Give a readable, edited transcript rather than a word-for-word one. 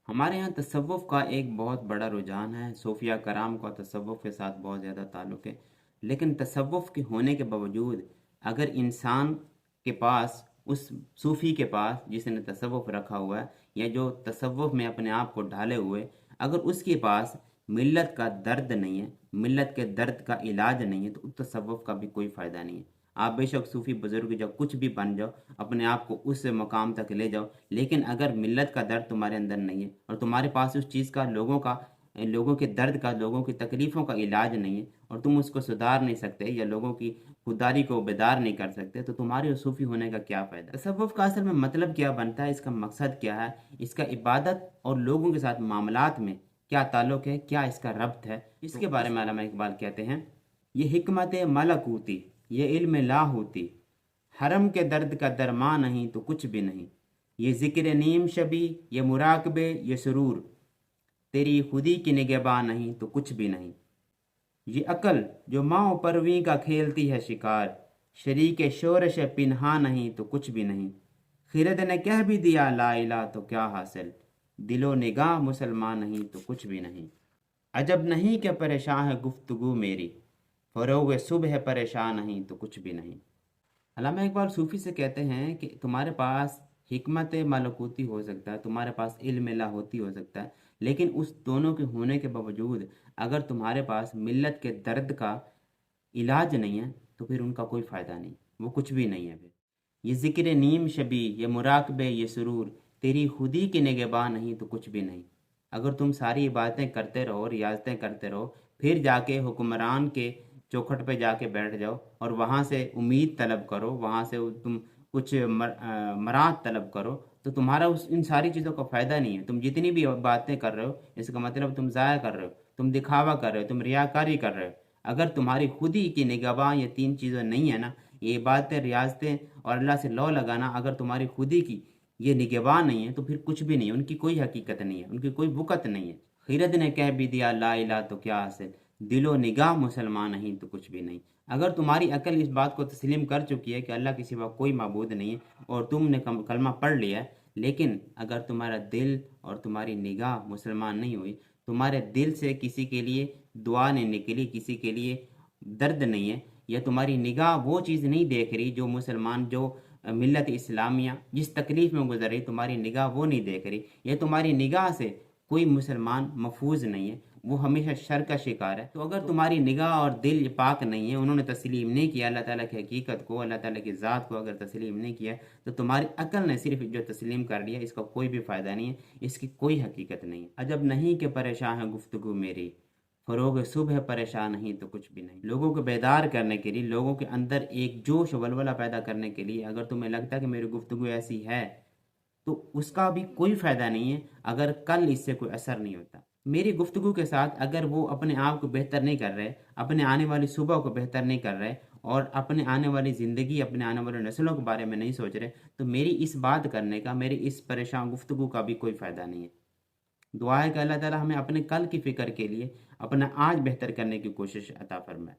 ہمارے یہاں تصوف کا ایک بہت بڑا رجحان ہے، صوفیہ کرام کا تصوف کے ساتھ بہت زیادہ تعلق ہے۔ لیکن تصوف کے ہونے کے باوجود اگر انسان کے پاس، اس صوفی کے پاس جس نے تصوف رکھا ہوا ہے یا جو تصوف میں اپنے آپ کو ڈھالے ہوئے، اگر اس کے پاس ملت کا درد نہیں ہے، ملت کے درد کا علاج نہیں ہے، تو اس تصوف کا بھی کوئی فائدہ نہیں ہے۔ آپ بے شک صوفی بزرگ جب کچھ بھی بن جاؤ، اپنے آپ کو اس مقام تک لے جاؤ، لیکن اگر ملت کا درد تمہارے اندر نہیں ہے اور تمہارے پاس اس چیز کا، لوگوں کے درد کا، لوگوں کی تکلیفوں کا علاج نہیں ہے، اور تم اس کو سدھار نہیں سکتے یا لوگوں کی خودداری کو بیدار نہیں کر سکتے، تو تمہارے صوفی ہونے کا کیا فائدہ؟ تصوف کا اصل میں مطلب کیا بنتا ہے، اس کا مقصد کیا ہے، اس کا عبادت اور لوگوں کے ساتھ معاملات میں کیا تعلق ہے، کیا اس کا ربط ہے، اس کے بارے میں علامہ اقبال کہتے ہیں: یہ حکمت ملکوتی، یہ علم لاہوتی، حرم کے درد کا درماں نہیں تو کچھ بھی نہیں، یہ ذکر نیم شبی، یہ مراقبے، یہ سرور، تیری خودی کی نگہباں نہیں تو کچھ بھی نہیں، یہ عقل جو ماں پرویں کا کھیلتی ہے شکار، شریک شورش پنہا نہیں تو کچھ بھی نہیں، خرد نے کہہ بھی دیا لا الہ تو کیا حاصل، دل و نگاہ مسلمان نہیں تو کچھ بھی نہیں، عجب نہیں کہ پریشان ہے گفتگو میری، فروغ صبح پریشان نہیں تو کچھ بھی نہیں۔ علامہ اقبال صوفی سے کہتے ہیں کہ تمہارے پاس حکمت ملکوتی ہو سکتا ہے، تمہارے پاس علم لاہوتی ہو سکتا ہے، لیکن اس دونوں کے ہونے کے باوجود اگر تمہارے پاس ملت کے درد کا علاج نہیں ہے تو پھر ان کا کوئی فائدہ نہیں، وہ کچھ بھی نہیں ہے پھر۔ یہ ذکر نیم شبی، یہ مراقبے، یہ سرور، تیری خودی کی نگہباں نہیں تو کچھ بھی نہیں۔ اگر تم ساری باتیں کرتے رہو، ریاضتیں کرتے رہو، پھر جا کے حکمران کے چوکھٹ پہ جا کے بیٹھ جاؤ اور وہاں سے امید طلب کرو، وہاں سے تم کچھ مراد طلب کرو، تو تمہارا ان ساری چیزوں کا فائدہ نہیں ہے۔ تم جتنی بھی باتیں کر رہے ہو، اس کا مطلب تم ضائع کر رہے ہو، تم دکھاوا کر رہے ہو، تم ریاکاری کر رہے ہو۔ اگر تمہاری خودی کی نگہباں یہ تین چیزیں نہیں ہیں نا، یہ عبادتیں، ریاضتیں اور اللہ سے لو لگانا، اگر تمہاری خودی کی یہ نگہباں نہیں ہے تو پھر کچھ بھی نہیں ہے، ان کی کوئی حقیقت نہیں ہے، ان کی کوئی وقت نہیں ہے۔ خیرت نے کہہ بھی دیا لا الہ تو کیا حاصل، دل و نگاہ مسلمان نہیں تو کچھ بھی نہیں۔ اگر تمہاری عقل اس بات کو تسلیم کر چکی ہے کہ اللہ کے سوا کوئی معبود نہیں ہے اور تم نے کلمہ پڑھ لیا ہے، لیکن اگر تمہارا دل اور تمہاری نگاہ مسلمان نہیں ہوئی، تمہارے دل سے کسی کے لیے دعا نہیں نکلی، کسی کے لیے درد نہیں ہے، یا تمہاری نگاہ وہ چیز نہیں دیکھ رہی جو مسلمان، جو ملت اسلامیہ جس تکلیف میں گزر رہی، تمہاری نگاہ وہ نہیں دیکھ رہی، یا تمہاری نگاہ سے کوئی مسلمان محفوظ نہیں ہے، وہ ہمیشہ شر کا شکار ہے، تو اگر تمہاری نگاہ اور دل پاک نہیں ہے، انہوں نے تسلیم نہیں کیا اللہ تعالیٰ کی حقیقت کو، اللہ تعالیٰ کی ذات کو اگر تسلیم نہیں کیا، تو تمہاری عقل نے صرف جو تسلیم کر لیا، اس کا کوئی بھی فائدہ نہیں ہے، اس کی کوئی حقیقت نہیں ہے۔ عجب نہیں کہ پریشان ہے گفتگو میری، فروغ صبح پریشان نہیں تو کچھ بھی نہیں۔ لوگوں کو بیدار کرنے کے لیے، لوگوں کے اندر ایک جوش و ولولہ پیدا کرنے کے لیے، اگر تمہیں لگتا ہے کہ میری گفتگو ایسی ہے، تو اس کا بھی کوئی فائدہ نہیں ہے اگر کل اس سے کوئی اثر نہیں ہوتا۔ میری گفتگو کے ساتھ اگر وہ اپنے آپ کو بہتر نہیں کر رہے، اپنے آنے والی صبح کو بہتر نہیں کر رہے، اور اپنے آنے والی زندگی، اپنے آنے والی نسلوں کے بارے میں نہیں سوچ رہے، تو میری اس بات کرنے کا، میری اس پریشان گفتگو کا بھی کوئی فائدہ نہیں ہے۔ دعا ہے کہ اللہ تعالی ہمیں اپنے کل کی فکر کے لیے اپنا آج بہتر کرنے کی کوشش عطا فرمائے۔